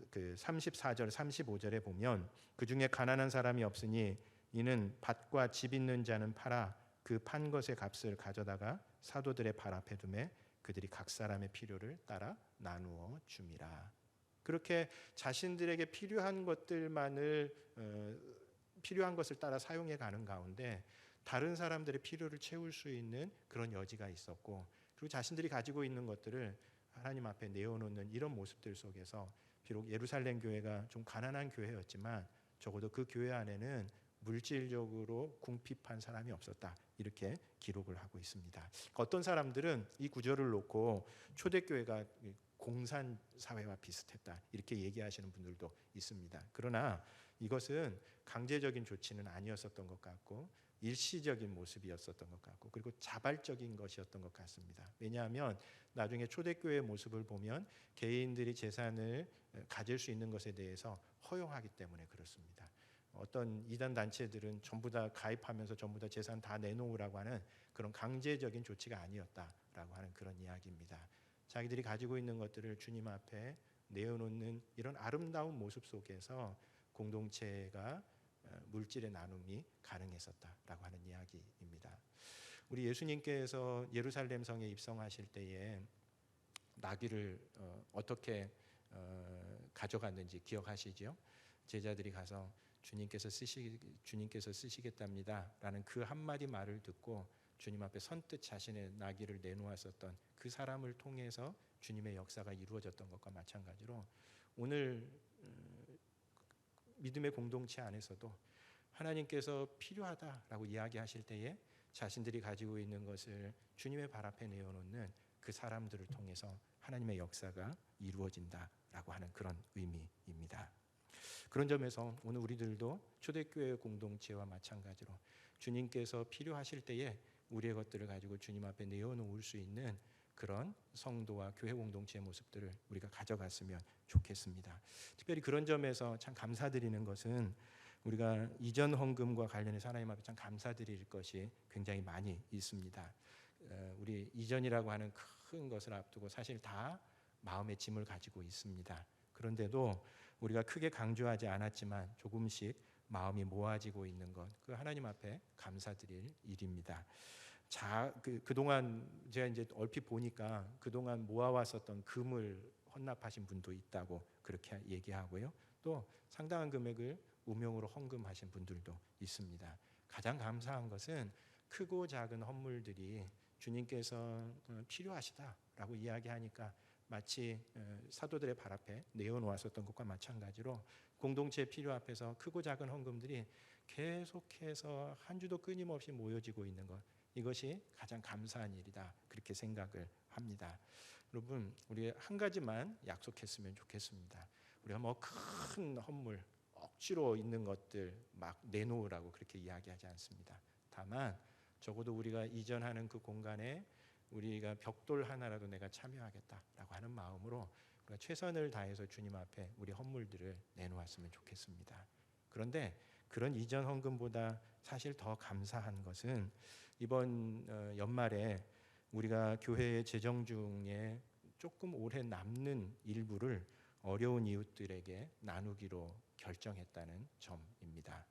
C: 그 34절 35절에 보면 그 중에 가난한 사람이 없으니 이는 밭과 집 있는 자는 팔아 그 판 것의 값을 가져다가 사도들의 발 앞에 두매 그들이 각 사람의 필요를 따라 나누어 줌이라. 그렇게 자신들에게 필요한 것들만을 필요한 것을 따라 사용해 가는 가운데 다른 사람들의 필요를 채울 수 있는 그런 여지가 있었고, 그리고 자신들이 가지고 있는 것들을 하나님 앞에 내어놓는 이런 모습들 속에서 비록 예루살렘 교회가 좀 가난한 교회였지만 적어도 그 교회 안에는 물질적으로 궁핍한 사람이 없었다, 이렇게 기록을 하고 있습니다. 어떤 사람들은 이 구절을 놓고 초대교회가 공산사회와 비슷했다, 이렇게 얘기하시는 분들도 있습니다. 그러나 이것은 강제적인 조치는 아니었었던 것 같고 일시적인 모습이었었던 것 같고 그리고 자발적인 것이었던 것 같습니다. 왜냐하면 나중에 초대교회의 모습을 보면 개인들이 재산을 가질 수 있는 것에 대해서 허용하기 때문에 그렇습니다. 어떤 이단 단체들은 전부 다 가입하면서 전부 다 재산 다 내놓으라고 하는 그런 강제적인 조치가 아니었다라고 하는 그런 이야기입니다. 자기들이 가지고 있는 것들을 주님 앞에 내어놓는 이런 아름다운 모습 속에서 공동체가 물질의 나눔이 가능했었다라고 하는 이야기입니다. 우리 예수님께서 예루살렘 성에 입성하실 때에 나귀를 어떻게 가져갔는지 기억하시죠? 제자들이 가서 주님께서 쓰시겠답니다라는 그 한마디 말을 듣고 주님 앞에 선뜻 자신의 나귀를 내놓았었던 그 사람을 통해서 주님의 역사가 이루어졌던 것과 마찬가지로 오늘 믿음의 공동체 안에서도 하나님께서 필요하다라고 이야기하실 때에 자신들이 가지고 있는 것을 주님의 발 앞에 내어놓는 그 사람들을 통해서 하나님의 역사가 이루어진다라고 하는 그런 의미입니다. 그런 점에서 오늘 우리들도 초대교회 공동체와 마찬가지로 주님께서 필요하실 때에 우리의 것들을 가지고 주님 앞에 내어놓을 수 있는 그런 성도와 교회 공동체의 모습들을 우리가 가져갔으면 좋겠습니다. 특별히 그런 점에서 참 감사드리는 것은 우리가 이전 헌금과 관련해서 하나님 앞에 참 감사드릴 것이 굉장히 많이 있습니다. 우리 이전이라고 하는 큰 것을 앞두고 사실 다 마음의 짐을 가지고 있습니다. 그런데도 우리가 크게 강조하지 않았지만 조금씩 마음이 모아지고 있는 것, 그 하나님 앞에 감사드릴 일입니다. 그동안 제가 이제 얼핏 보니까 그동안 모아왔었던 금을 헌납하신 분도 있다고 그렇게 얘기하고요. 또 상당한 금액을 우명으로 헌금하신 분들도 있습니다. 가장 감사한 것은 크고 작은 헌물들이 주님께서 필요하시다라고 이야기하니까 마치 사도들의 발 앞에 내어놓았었던 것과 마찬가지로 공동체의 필요 앞에서 크고 작은 헌금들이 계속해서 한 주도 끊임없이 모여지고 있는 것, 이것이 가장 감사한 일이다, 그렇게 생각을 합니다. 여러분, 우리 한 가지만 약속했으면 좋겠습니다. 우리가 뭐 큰 헌물 억지로 있는 것들 막 내놓으라고 그렇게 이야기하지 않습니다. 다만 적어도 우리가 이전하는 그 공간에 우리가 벽돌 하나라도 내가 참여하겠다라고 하는 마음으로 우리가 최선을 다해서 주님 앞에 우리 헌물들을 내놓았으면 좋겠습니다. 그런데 그런 이전 헌금보다 사실 더 감사한 것은 이번 연말에 우리가 교회의 재정 중에 조금 오래 남는 일부를 어려운 이웃들에게 나누기로 결정했다는 점입니다.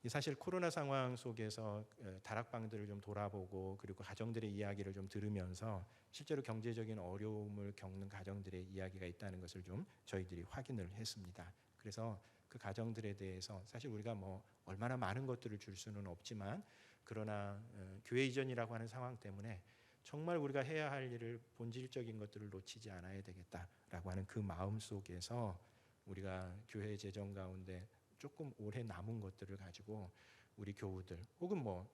C: 사실 코로나 상황 속에서 다락방들을 좀 돌아보고 그리고 가정들의 이야기를 좀 들으면서 실제로 경제적인 어려움을 겪는 가정들의 이야기가 있다는 것을 좀 저희들이 확인을 했습니다. 그래서 그 가정들에 대해서 사실 우리가 뭐 얼마나 많은 것들을 줄 수는 없지만 그러나 교회 이전이라고 하는 상황 때문에 정말 우리가 해야 할 일을 본질적인 것들을 놓치지 않아야 되겠다라고 하는 그 마음 속에서 우리가 교회 재정 가운데 조금 오래 남은 것들을 가지고 우리 교우들 혹은 뭐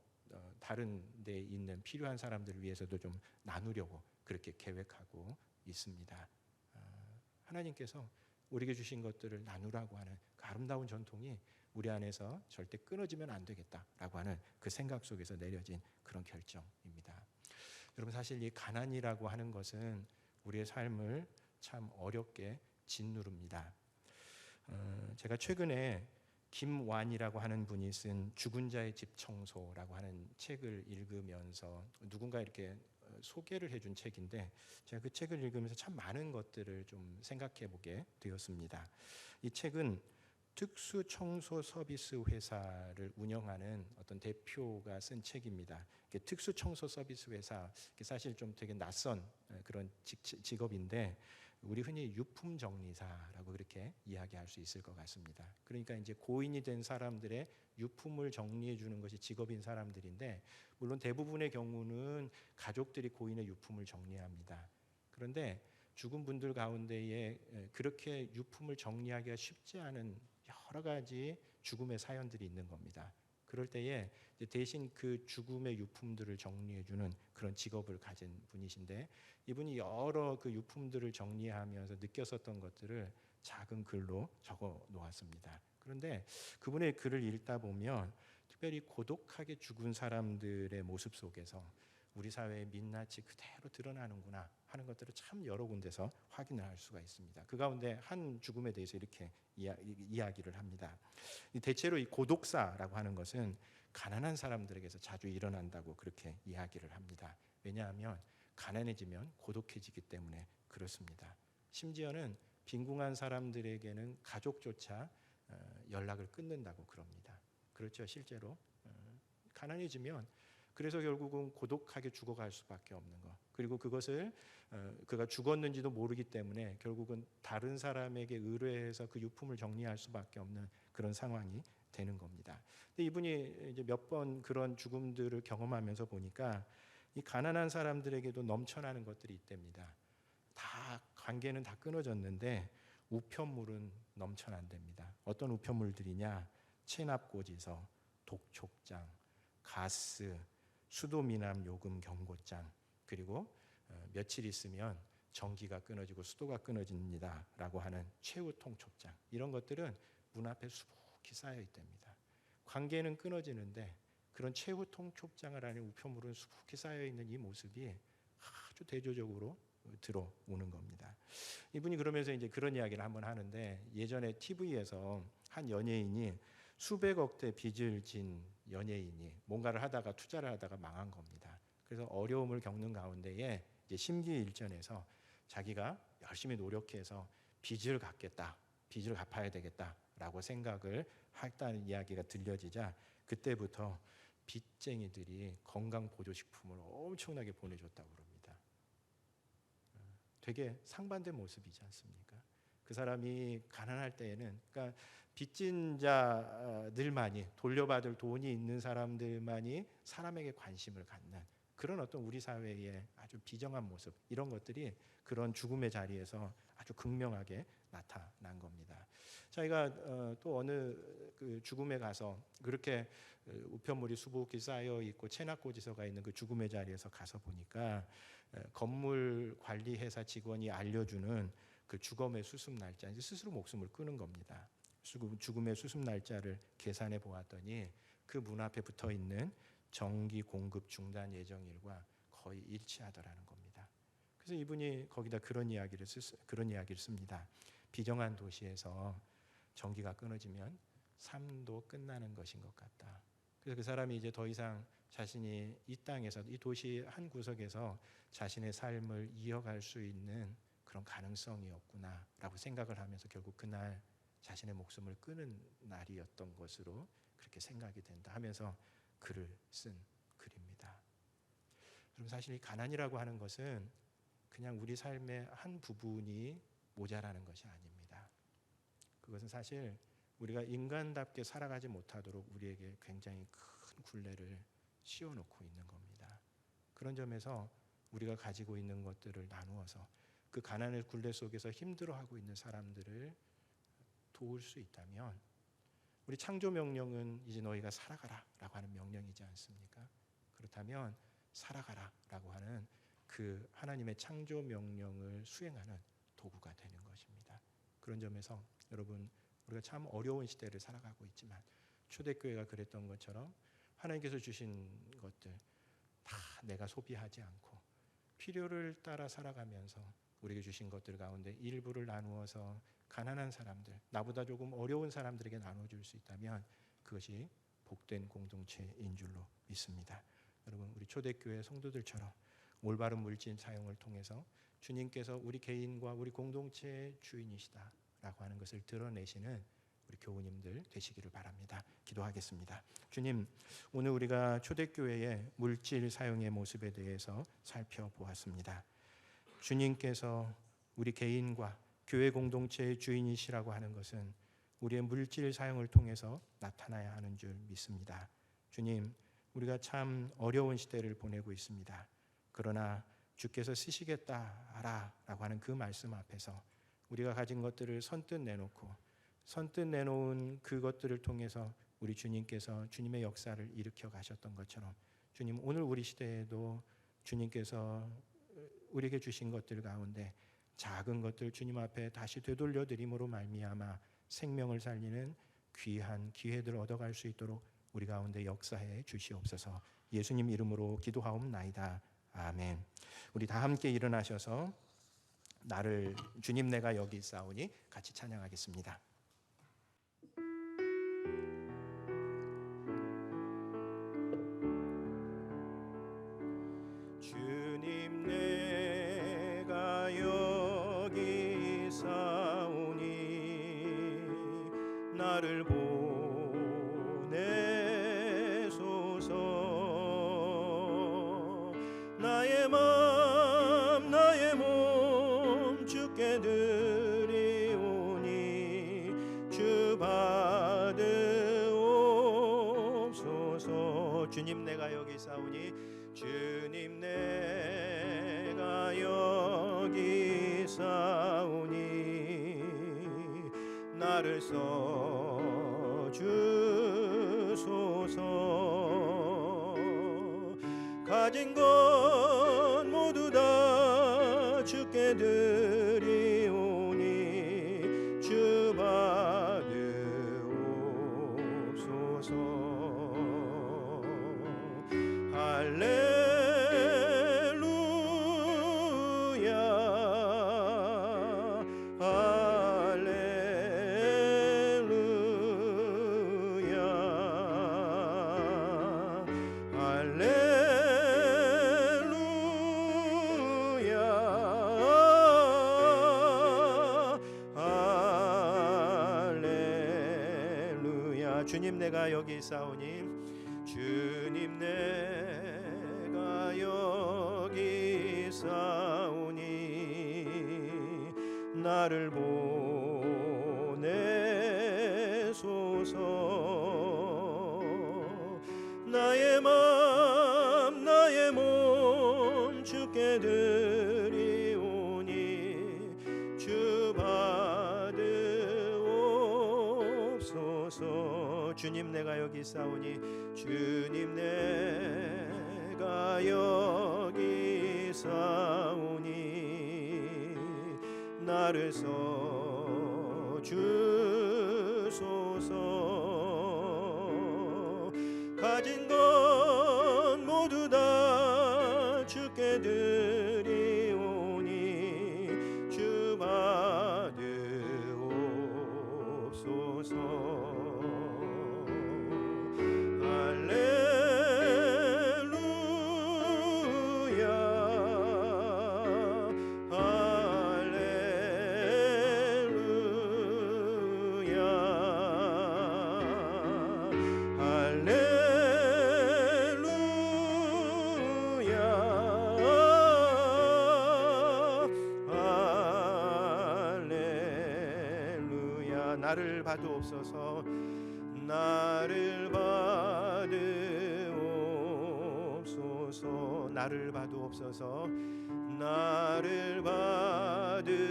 C: 다른 데 있는 필요한 사람들을 위해서도 좀 나누려고 그렇게 계획하고 있습니다. 하나님께서 우리에게 주신 것들을 나누라고 하는 그 아름다운 전통이 우리 안에서 절대 끊어지면 안 되겠다라고 하는 그 생각 속에서 내려진 그런 결정입니다. 여러분, 사실 이 가난이라고 하는 것은 우리의 삶을 참 어렵게 짓누릅니다. 제가 최근에 김완이라고 하는 분이 쓴 죽은 자의 집 청소라고 하는 책을 읽으면서 누군가 이렇게 소개를 해준 책인데 제가 그 책을 읽으면서 참 많은 것들을 좀 생각해 보게 되었습니다. 이 책은 특수 청소 서비스 회사를 운영하는 어떤 대표가 쓴 책입니다. 특수 청소 서비스 회사, 사실 좀 되게 낯선 그런 직업인데 우리 흔히 유품 정리사라고 그렇게 이야기할 수 있을 것 같습니다. 그러니까 이제 고인이 된 사람들의 유품을 정리해 주는 것이 직업인 사람들인데 물론 대부분의 경우는 가족들이 고인의 유품을 정리합니다. 그런데 죽은 분들 가운데에 그렇게 유품을 정리하기가 쉽지 않은 여러 가지 죽음의 사연들이 있는 겁니다. 그럴 때에 대신 그 죽음의 유품들을 정리해주는 그런 직업을 가진 분이신데 이분이 여러 그 유품들을 정리하면서 느꼈었던 것들을 작은 글로 적어 놓았습니다. 그런데 그분의 글을 읽다 보면 특별히 고독하게 죽은 사람들의 모습 속에서 우리 사회의 민낯이 그대로 드러나는구나 하는 것들을 참 여러 군데서 확인을 할 수가 있습니다. 그 가운데 한 죽음에 대해서 이렇게 이야기를 합니다. 대체로 이 고독사라고 하는 것은 가난한 사람들에게서 자주 일어난다고 그렇게 이야기를 합니다. 왜냐하면 가난해지면 고독해지기 때문에 그렇습니다. 심지어는 빈궁한 사람들에게는 가족조차 연락을 끊는다고 그럽니다. 그렇죠. 실제로 가난해지면 그래서 결국은 고독하게 죽어갈 수밖에 없는 것. 그리고 그것을 그가 죽었는지도 모르기 때문에 결국은 다른 사람에게 의뢰해서 그 유품을 정리할 수밖에 없는 그런 상황이 되는 겁니다. 근데 이분이 이제 몇 번 그런 죽음들을 경험하면서 보니까 이 가난한 사람들에게도 넘쳐나는 것들이 있답니다. 다 관계는 다 끊어졌는데 우편물은 넘쳐난답니다. 어떤 우편물들이냐? 체납고지서, 독촉장, 가스, 수도 미남 요금 경고장, 그리고 며칠 있으면 전기가 끊어지고 수도가 끊어집니다라고 하는 최후 통촉장, 이런 것들은 문 앞에 수북히 쌓여 있답니다. 관계는 끊어지는데 그런 최후 통촉장을 하는 우편물은 수북히 쌓여 있는 이 모습이 아주 대조적으로 들어오는 겁니다. 이분이 그러면서 이제 그런 이야기를 한번 하는데 예전에 TV에서 한 연예인이 수백억 대 빚을 진 연예인이 뭔가를 하다가 투자를 하다가 망한 겁니다. 그래서 어려움을 겪는 가운데에 이제 심기일전해서 자기가 열심히 노력해서 빚을 갚겠다, 빚을 갚아야 되겠다라고 생각을 했다는 이야기가 들려지자 그때부터 빚쟁이들이 건강 보조식품을 엄청나게 보내줬다고 그럽니다. 되게 상반된 모습이지 않습니까? 그 사람이 가난할 때에는, 그러니까 빚진 자들만이, 돌려받을 돈이 있는 사람들만이 사람에게 관심을 갖는 그런 어떤 우리 사회의 아주 비정한 모습, 이런 것들이 그런 죽음의 자리에서 아주 극명하게 나타난 겁니다. 저희가 또 어느 그 죽음에 가서 그렇게 우편물이 수북히 쌓여 있고 체납고지서가 있는 그 죽음의 자리에서 가서 보니까 건물 관리 회사 직원이 알려주는 그 죽음의 수습 날짜, 이제 스스로 목숨을 끊은 겁니다. 죽음의 수습 날짜를 계산해 보았더니 그 문 앞에 붙어 있는 전기 공급 중단 예정일과 거의 일치하더라는 겁니다. 그래서 이분이 거기다 그런 이야기를 씁니다. 비정한 도시에서 전기가 끊어지면 삶도 끝나는 것인 것 같다. 그래서 그 사람이 이제 더 이상 자신이 이 땅에서, 이 도시 한 구석에서 자신의 삶을 이어갈 수 있는 그런 가능성이 없구나라고 생각을 하면서 결국 그날 자신의 목숨을 끊은 날이었던 것으로 그렇게 생각이 된다 하면서 글을 쓴 글입니다. 여러분, 사실 이 가난이라고 하는 것은 그냥 우리 삶의 한 부분이 모자라는 것이 아닙니다. 그것은 사실 우리가 인간답게 살아가지 못하도록 우리에게 굉장히 큰 굴레를 씌워놓고 있는 겁니다. 그런 점에서 우리가 가지고 있는 것들을 나누어서 그 가난의 굴레 속에서 힘들어하고 있는 사람들을 도울 수 있다면, 우리 창조 명령은 이제 너희가 살아가라 라고 하는 명령이지 않습니까? 그렇다면 살아가라 라고 하는 그 하나님의 창조 명령을 수행하는 도구가 되는 것입니다. 그런 점에서 여러분, 우리가 참 어려운 시대를 살아가고 있지만 초대교회가 그랬던 것처럼 하나님께서 주신 것들 다 내가 소비하지 않고 필요를 따라 살아가면서 우리에게 주신 것들 가운데 일부를 나누어서 가난한 사람들, 나보다 조금 어려운 사람들에게 나눠줄 수 있다면 그것이 복된 공동체인 줄로 믿습니다. 여러분, 우리 초대교회 성도들처럼 올바른 물질 사용을 통해서 주님께서 우리 개인과 우리 공동체의 주인이시다라고 하는 것을 드러내시는 우리 교우님들 되시기를 바랍니다. 기도하겠습니다. 주님, 오늘 우리가 초대교회의 물질 사용의 모습에 대해서 살펴보았습니다. 주님께서 우리 개인과 교회 공동체의 주인이시라고 하는 것은 우리의 물질 사용을 통해서 나타나야 하는 줄 믿습니다. 주님, 우리가 참 어려운 시대를 보내고 있습니다. 그러나 주께서 쓰시겠다라고 하는 그 말씀 앞에서 우리가 가진 것들을 선뜻 내놓고 선뜻 내놓은 그것들을 통해서 우리 주님께서 주님의 역사를 일으켜 가셨던 것처럼, 주님, 오늘 우리 시대에도 주님께서 우리에게 주신 것들 가운데 작은 것들 주님 앞에 다시 되돌려 드림으로 말미암아 생명을 살리는 귀한 기회들을 얻어갈 수 있도록 우리 가운데 역사해 주시옵소서. 예수님 이름으로 기도하옵나이다. 아멘. 우리 다 함께 일어나셔서 나를 주님 내가 여기 있사오니 같이 찬양하겠습니다.
A: 주님 내가 여기 있사오니 나를 보내소서. 나의 맘 나의 몸 주께 드리오니 주 받으옵소서. 주님 내가 여기 있사오니 주님 내가 여기 있사오니 나를 써주소서. 가진 것 모두 다 주께 드리오니 주 받으옵소서. 할렐루야 할렐루야 할렐루야. 주님 내가 여기 있사오니 주님 내가 여기 있사오니 나를 보내소서. 나의 맘 나의 몸 주께 드리오니 주 받으옵소서. 주님 내가 여기 있사오니 주님 내가 여기 있사오니 나를 써주소서. 가진 것 모두 다 주께 드리오니 주 받으옵소서. 할렐루야
C: 나를 받으옵소서 나를 받으옵소서 나를 받으옵소서 나를 받으옵소서.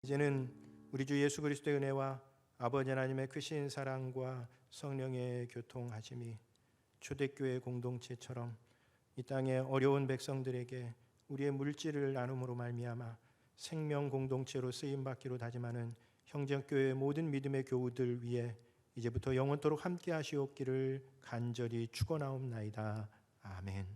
C: 이제는 우리 주 예수 그리스도의 은혜와 아버지 하나님의 크신 사랑과 성령의 교통하심이 초대교회 공동체처럼 이 땅의 어려운 백성들에게 우리의 물질을 나눔으로 말미암아 생명 공동체로 쓰임 받기로 다짐하는 형제교회의 모든 믿음의 교우들 위해 이제부터 영원토록 함께 하시옵기를 간절히 축원하옵나이다. 아멘.